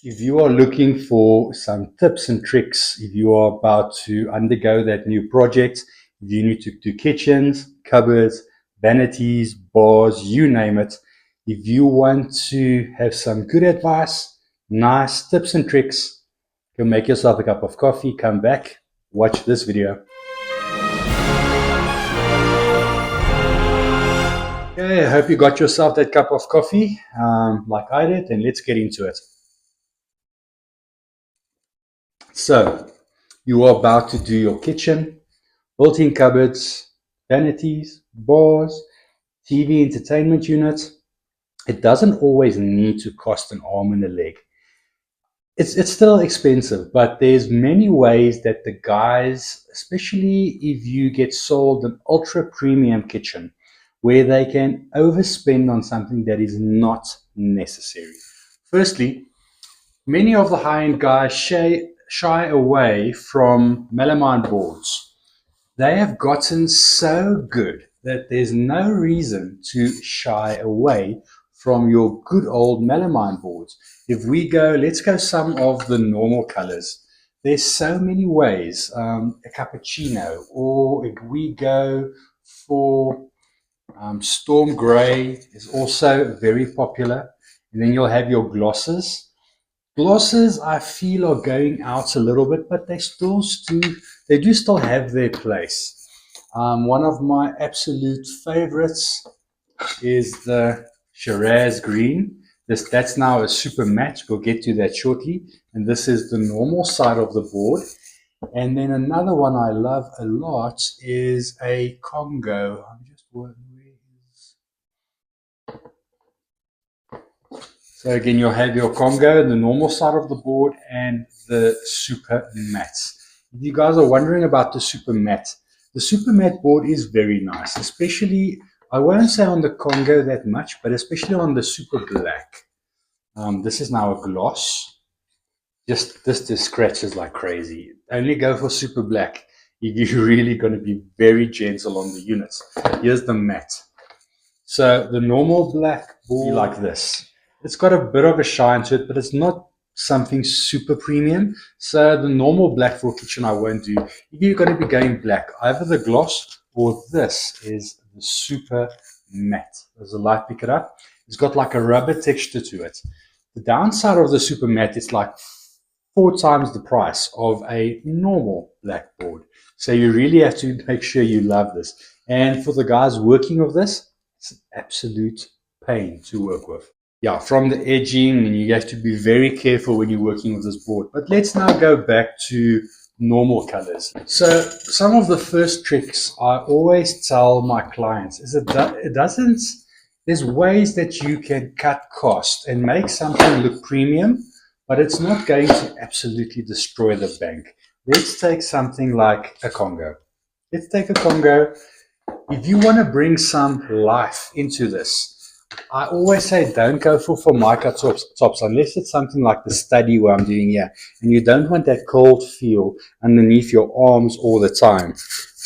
If you are looking for some tips and tricks, if you are about to undergo that new project, if you need to do kitchens, cupboards, vanities, bars, you name it, if you want to have some good advice, nice tips and tricks, go make yourself a cup of coffee, come back, watch this video. Okay, I hope you got yourself that cup of coffee like I did, and let's get into it. So, you are about to do your kitchen, built-in cupboards, vanities, bars, TV entertainment units. It doesn't always need to cost an arm and a leg. It's still expensive, but there's many ways that the guys, especially if you get sold an ultra premium kitchen, where they can overspend on something that is not necessary. Firstly, many of the high-end guys shy away from melamine boards. They have gotten so good that there's no reason to shy away from your good old melamine boards. If we go, let's go some of the normal colors. There's so many ways, a cappuccino, or if we go for storm gray is also very popular. And then you'll have your glosses. Glosses, I feel, are going out a little bit, but they do still have their place. One of my absolute favorites is the Shiraz Green. That's now a super matte. We'll get to that shortly. And this is the normal side of the board. And then another one I love a lot is a Congo. So again, you'll have your Congo, the normal side of the board, and the super matte. If you guys are wondering about the super matte board is very nice, especially, I won't say on the Congo that much, but especially on the super black. This is now a gloss. This scratches like crazy. Only go for super black if you're really going to be very gentle on the units. Here's the matte. So the normal black board like this. It's got a bit of a shine to it, but it's not something super premium. So the normal black for kitchen I won't do. If you're going to be going black, either the gloss or this is the super matte. There's a light pick it up. It's got like a rubber texture to it. The downside of the super matte is like 4 times the price of a normal black board. So you really have to make sure you love this. And for the guys working with this, it's an absolute pain to work with. Yeah, from the edging, and you have to be very careful when you're working with this board. But let's now go back to normal colors. So some of the first tricks I always tell my clients is there's ways that you can cut cost and make something look premium, but it's not going to absolutely destroy the bank. Let's take something like a Congo. Let's take a Congo. If you want to bring some life into this, I always say don't go for Formica tops unless it's something like the study where I'm doing here, and you don't want that cold feel underneath your arms all the time.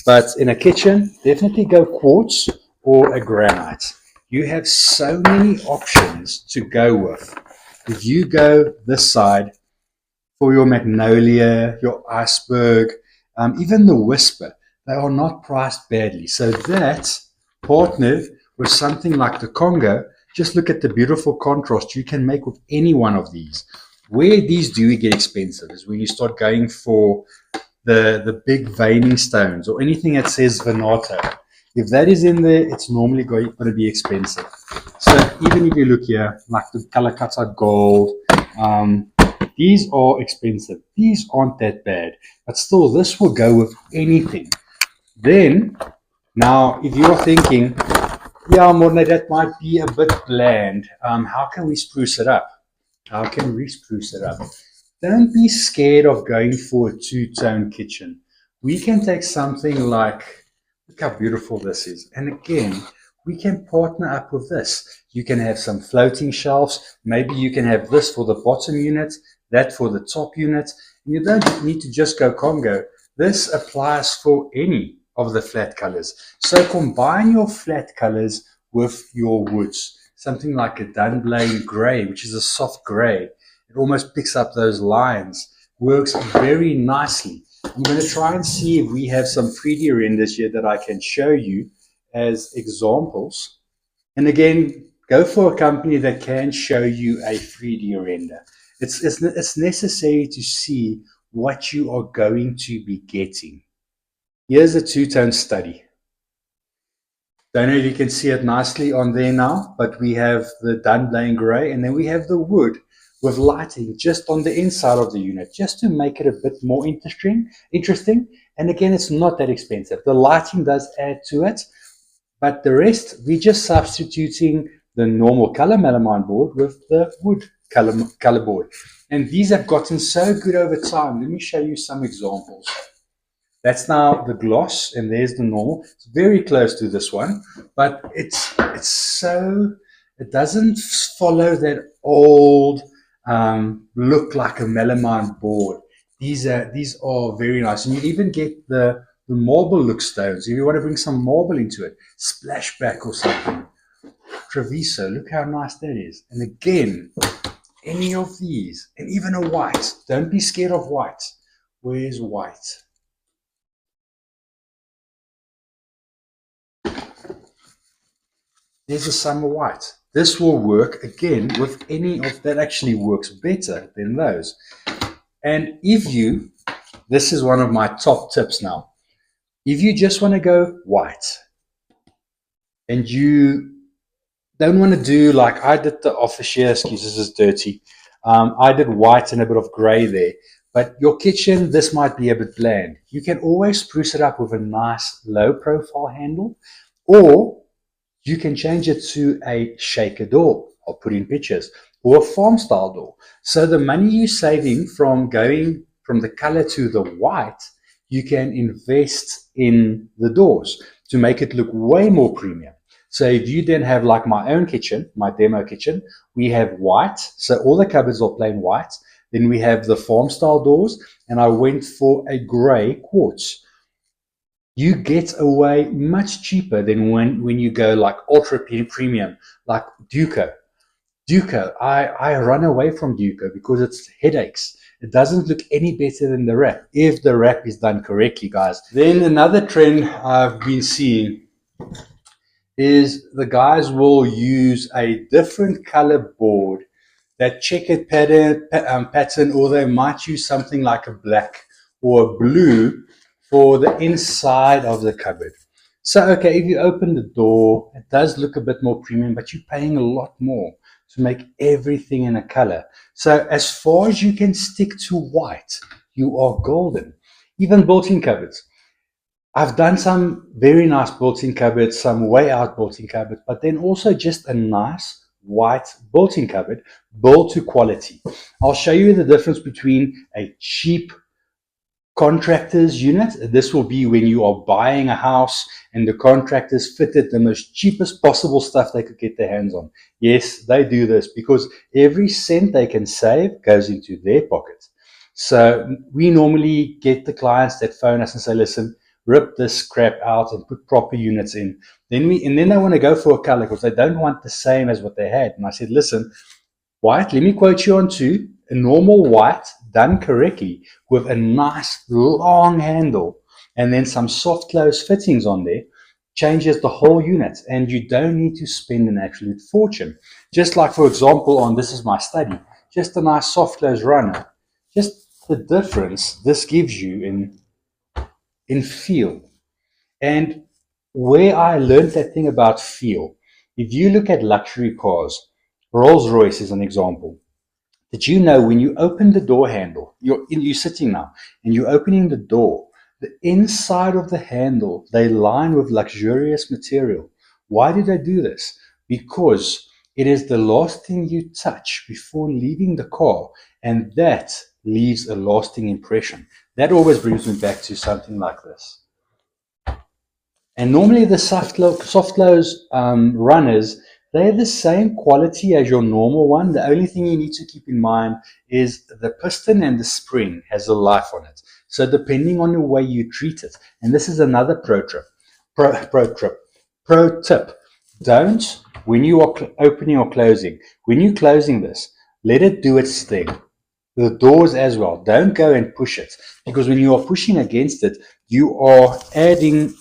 But in a kitchen, definitely go quartz or a granite. You have so many options to go with. If you go this side for your magnolia, your iceberg, even the whisper, they are not priced badly. So that partnered with something like the Congo, just look at the beautiful contrast you can make with any one of these. Where these do get expensive is when you start going for the big veining stones or anything that says Venato. If that is in there, it's normally going to be expensive. So even if you look here, like the Calcutta gold, these are expensive. These aren't that bad, but still, this will go with anything. Then, now, if you're thinking, yeah, Morne, that might be a bit bland. How can we spruce it up? How can we spruce it up? Don't be scared of going for a two-tone kitchen. We can take something like, look how beautiful this is. And again, we can partner up with this. You can have some floating shelves. Maybe you can have this for the bottom unit, that for the top unit. And you don't need to just go Congo. This applies for any of the flat colors. So combine your flat colors with your woods. Something like a Dunblane gray, which is a soft gray. It almost picks up those lines. Works very nicely. I'm going to try and see if we have some 3D renders here that I can show you as examples. And again, go for a company that can show you a 3D render. It's necessary to see what you are going to be getting. Here's a two-tone study. Don't know if you can see it nicely on there now, but we have the Dunblane gray, and then we have the wood with lighting just on the inside of the unit, just to make it a bit more interesting. And again, it's not that expensive. The lighting does add to it, but the rest, we're just substituting the normal color melamine board with the wood color board. And these have gotten so good over time. Let me show you some examples. That's now the gloss, and there's the normal. It's very close to this one, but it doesn't follow that old look like a melamine board. These are very nice, and you even get the marble look stones. If you want to bring some marble into it, splashback or something. Treviso, look how nice that is. And again, any of these, and even a white. Don't be scared of white. Where's white? There's a summer white. This will work again with any of that. Actually works better than those. And this is one of my top tips now. If you just want to go white and you don't want to do like I did the office here, excuse this is dirty. I did white and a bit of gray there. But your kitchen, this might be a bit bland. You can always spruce it up with a nice low profile handle, or you can change it to a shaker door. I'll put in pictures, or a farm style door. So the money you're saving from going from the color to the white, you can invest in the doors to make it look way more premium. So if you then have like my own kitchen, my demo kitchen, we have white. So all the cupboards are plain white. Then we have the farm style doors, and I went for a gray quartz. You get away much cheaper than when you go like ultra premium, like Duco. I run away from Duco because it's headaches. It doesn't look any better than the wrap, if the wrap is done correctly, guys. Then another trend I've been seeing is the guys will use a different color board, that checkered pattern, or they might use something like a black or a blue for the inside of the cupboard. So, okay, if you open the door, it does look a bit more premium, but you're paying a lot more to make everything in a color. So as far as you can stick to white, you are golden. Even built-in cupboards. I've done some very nice built-in cupboards, some way out built-in cupboards, but then also just a nice white built-in cupboard built to quality. I'll show you the difference between a cheap contractor's unit. This will be when you are buying a house and the contractors fitted the most cheapest possible stuff they could get their hands on. Yes, they do this because every cent they can save goes into their pocket. So we normally get the clients that phone us and say, listen, rip this crap out and put proper units in. Then they want to go for a color because they don't want the same as what they had. And I said, listen, white, let me quote you on two. A normal white done correctly with a nice long handle and then some soft close fittings on there changes the whole unit, and you don't need to spend an absolute fortune. Just like, for example, on this is my study, just a nice soft close runner. Just the difference this gives you in feel. And where I learned that thing about feel, if you look at luxury cars, Rolls-Royce is an example. Did you know when you open the door handle, you're sitting now, and you're opening the door, the inside of the handle, they line with luxurious material. Why do they do this? Because it is the last thing you touch before leaving the car, and that leaves a lasting impression. That always brings me back to something like this. And normally the soft close runners, they're the same quality as your normal one. The only thing you need to keep in mind is the piston and the spring has a life on it. So depending on the way you treat it, and this is another pro tip, don't, when you are opening or closing, when you're closing this, Let it do its thing. The doors as well. Don't go and push it, because when you are pushing against it, you are adding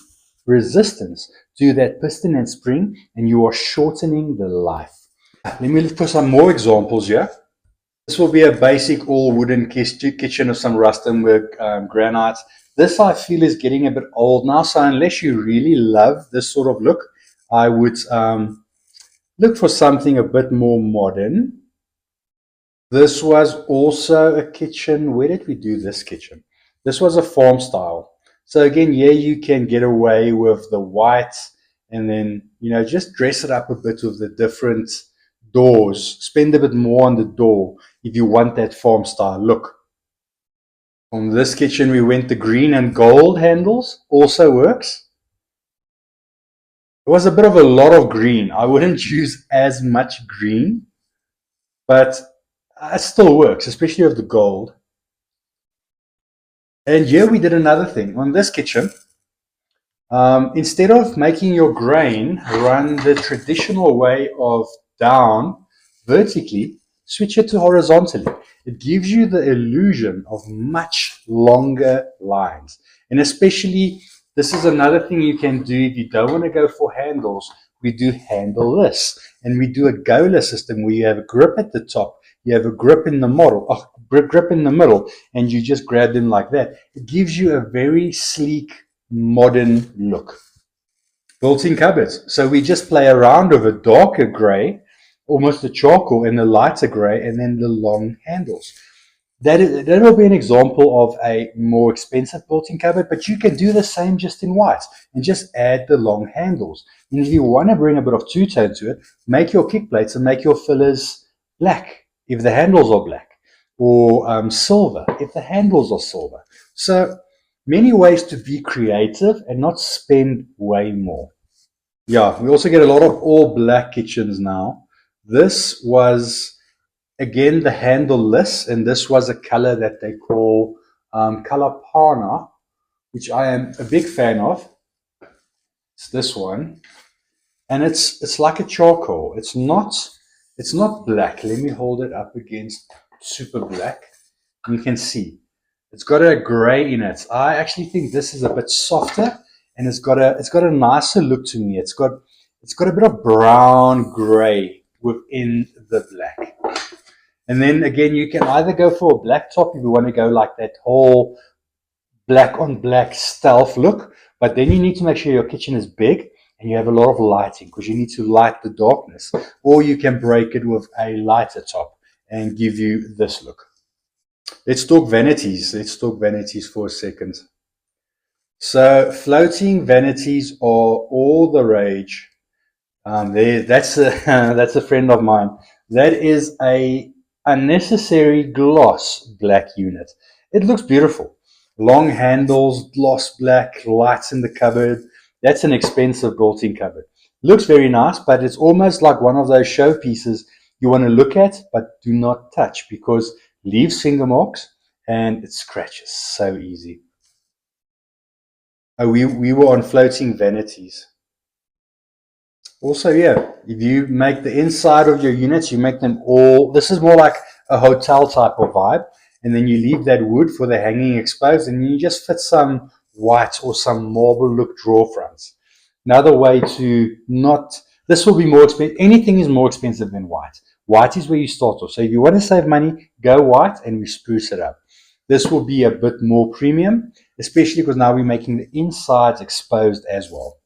resistance to that piston and spring, and you are shortening the life. Let me look for some more examples here. This will be a basic all wooden kitchen with some rust and work granite. This I feel is getting a bit old now, so unless you really love this sort of look, I would look for something a bit more modern. This was also a kitchen. Where did we do this kitchen? This was a farm style. So again, yeah, you can get away with the white and then, just dress it up a bit with the different doors. Spend a bit more on the door if you want that farm style look. On this kitchen, we went the green and gold handles. Also works. It was a bit of a lot of green. I wouldn't use as much green, but it still works, especially with the gold. And here we did another thing. On this kitchen, instead of making your grain run the traditional way of down vertically, switch it to horizontally. It gives you the illusion of much longer lines. And especially, this is another thing you can do if you don't want to go for handles. We do handleless. And we do a gola system where you have a grip at the top, you have a grip in the grip in the middle, and you just grab them like that. It gives you a very sleek, modern look. Built-in cupboards. So we just play around with a darker gray, almost a charcoal, and a lighter gray, and then the long handles. That will be an example of a more expensive built-in cupboard, but you can do the same just in white and just add the long handles. And if you want to bring a bit of two-tone to it, make your kick plates and make your fillers black if the handles are black, or silver if the handles are silver. So many ways to be creative and not spend way more. Yeah, we also get a lot of all black kitchens now. This was, again, the handleless, and this was a color that they call color pana, which I am a big fan of. It's this one, and it's like a charcoal. It's not black. Let me hold it up against super black. You can see it's got a gray in it. I actually think this is a bit softer, and it's got a nicer look to me. It's got a bit of brown gray within the black. And then again, you can either go for a black top if you want to go like that whole black on black stealth look, but then you need to make sure your kitchen is big and you have a lot of lighting, because you need to light the darkness. Or you can break it with a lighter top and give you this look. Let's talk vanities. Let's talk vanities for a second. So floating vanities are all the rage. That's a that's a friend of mine. That is a unnecessary gloss black unit. It looks beautiful. Long handles, gloss black, lights in the cupboard. That's an expensive built-in cupboard. Looks very nice, but it's almost like one of those showpieces you want to look at but do not touch, because leaves finger marks and it scratches so easy. Oh, we were on floating vanities. Also, yeah, if you make the inside of your units, you make them all, this is more like a hotel type of vibe, and then you leave that wood for the hanging exposed, and you just fit some white or some marble look drawer fronts. Another way to not, this will be more expensive, anything is more expensive than white. White is where you start off. So if you want to save money, go white and we spruce it up. This will be a bit more premium, especially because now we're making the insides exposed as well.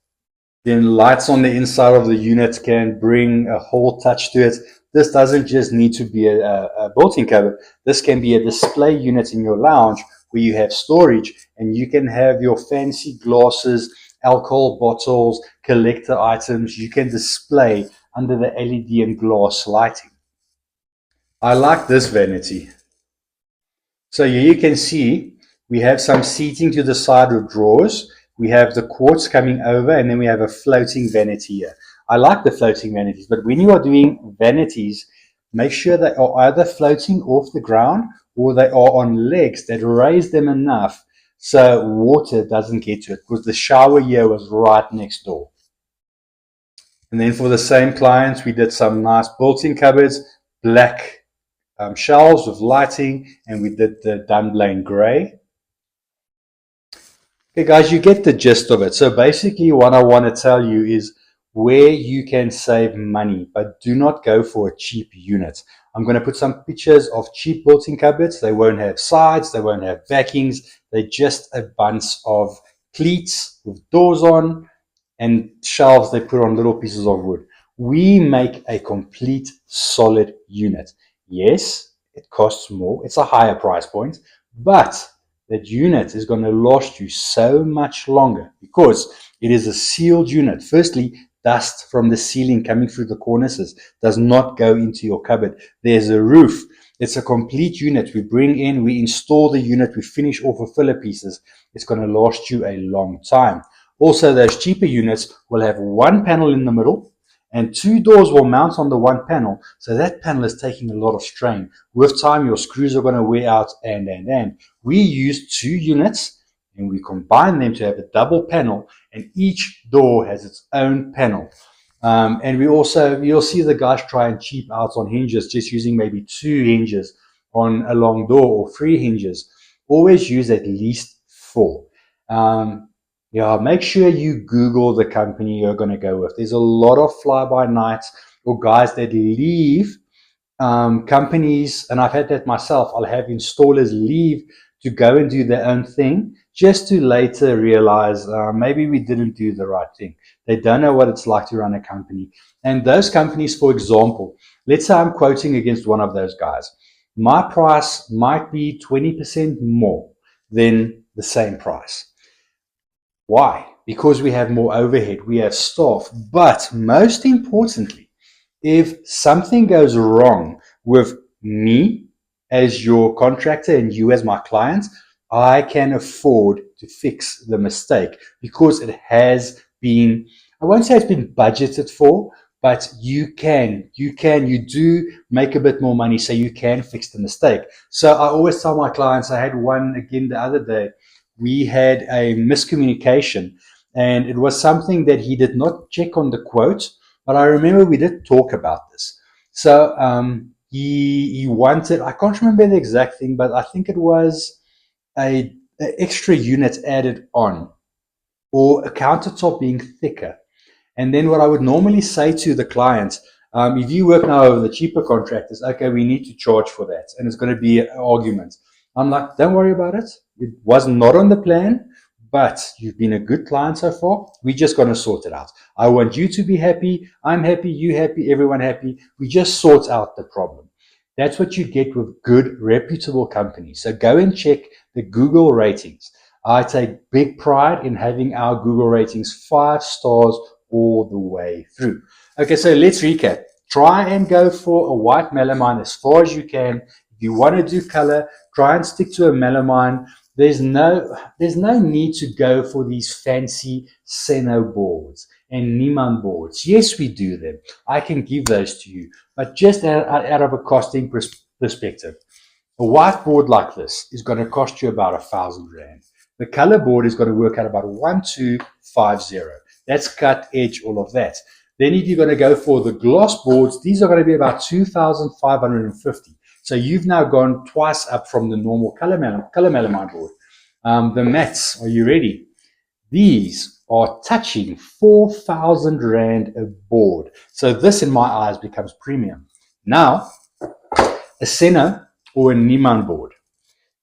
Then lights on the inside of the unit can bring a whole touch to it. This doesn't just need to be a built-in cupboard. This can be a display unit in your lounge where you have storage, and you can have your fancy glasses, alcohol bottles, collector items. You can display under the LED and glass lighting. I like this vanity. So here you can see we have some seating to the side with drawers. We have the quartz coming over, and then we have a floating vanity here. I like the floating vanities, but when you are doing vanities, make sure they are either floating off the ground or they are on legs that raise them enough so water doesn't get to it, because the shower here was right next door. And then for the same clients, we did some nice built-in cupboards, black shelves with lighting, and we did the Dunblane Grey. Okay, guys, you get the gist of it. So basically, what I want to tell you is where you can save money, but do not go for a cheap unit. I'm going to put some pictures of cheap built-in cupboards. They won't have sides, they won't have backings. They're just a bunch of cleats with doors on and shelves they put on little pieces of wood. We make a complete solid unit. Yes, it costs more. It's a higher price point, but that unit is going to last you so much longer because it is a sealed unit. Firstly, dust from the ceiling coming through the cornices does not go into your cupboard. There's a roof. It's a complete unit. We bring in, we install the unit, we finish off with filler pieces. It's going to last you a long time. Also, those cheaper units will have one panel in the middle and two doors will mount on the one panel. So that panel is taking a lot of strain. With time, your screws are going to wear out and. We use two units and we combine them to have a double panel, and each door has its own panel. And we also, you'll see the guys try and cheap out on hinges, just using maybe two hinges on a long door or three hinges. Always use at least four. Yeah, make sure you Google the company you're going to go with. There's a lot of fly-by-nights or guys that leave companies, and I've had that myself. I'll have installers leave to go and do their own thing just to later realize maybe we didn't do the right thing. They don't know what it's like to run a company. And those companies, for example, let's say I'm quoting against one of those guys. My price might be 20% more than the same price. Why? Because we have more overhead, we have staff. But most importantly, if something goes wrong with me as your contractor and you as my client, I can afford to fix the mistake because it has been, I won't say it's been budgeted for, but you do make a bit more money so you can fix the mistake. So I always tell my clients, I had one again the other day, we had a miscommunication and it was something that he did not check on the quote, but I remember we did talk about this. So he wanted, I can't remember the exact thing, but I think it was a extra unit added on or a countertop being thicker. And then what I would normally say to the client, if you work now over the cheaper contractors, okay, we need to charge for that. And it's going to be an argument. I'm like, don't worry about it. It was not on the plan, but you've been a good client so far. We're just going to sort it out. I want you to be happy. I'm happy. You happy. Everyone happy. We just sort out the problem. That's what you get with good, reputable companies. So go and check the Google ratings. I take big pride in having our Google ratings 5 stars all the way through. Okay, so let's recap. Try and go for a white melamine as far as you can. If you want to do color, try and stick to a melamine. There's no need to go for these fancy Seno boards and Niemann boards. Yes, we do them. I can give those to you, but just out of a costing perspective. A whiteboard like this is going to cost you about R1,000. The color board is going to work out about 1,250. That's cut, edge, all of that. Then if you're going to go for the gloss boards, these are going to be about 2,550. So you've now gone twice up from the normal color melamine board. The mats, are you ready? These are touching 4,000 Rand a board. So this, in my eyes, becomes premium. Now, a Seno or a Niemann board.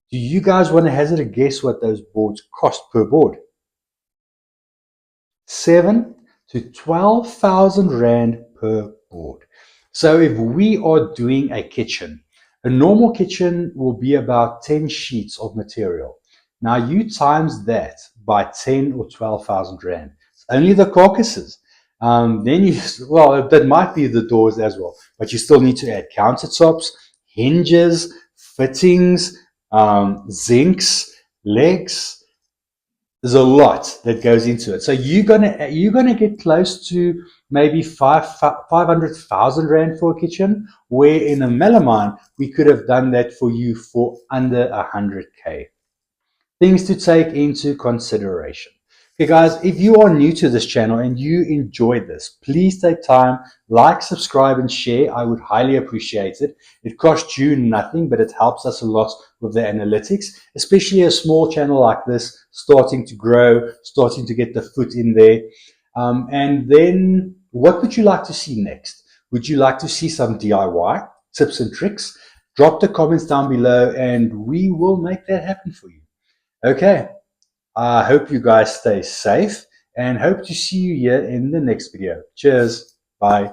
Do you guys want to hazard a guess what those boards cost per board? 7 to 12,000 Rand per board. So if we are doing a kitchen, a normal kitchen will be about 10 sheets of material. Now you times that by 10 or 12,000 Rand. It's only the carcasses. Then you, well, that might be the doors as well, but you still need to add countertops, hinges, fittings, zincs, legs. There's a lot that goes into it. So you're gonna get close to maybe 500,000 Rand for a kitchen, where in a melamine we could have done that for you for under 100K. Things to take into consideration. Okay, guys, if you are new to this channel and you enjoyed this, please take time, like, subscribe, and share. I would highly appreciate it. It costs you nothing, but it helps us a lot with the analytics, especially a small channel like this, starting to grow, starting to get the foot in there. And then, what would you like to see next? Would you like to see some DIY tips and tricks? Drop the comments down below, and we will make that happen for you. Okay. I hope you guys stay safe and hope to see you here in the next video. Cheers. Bye.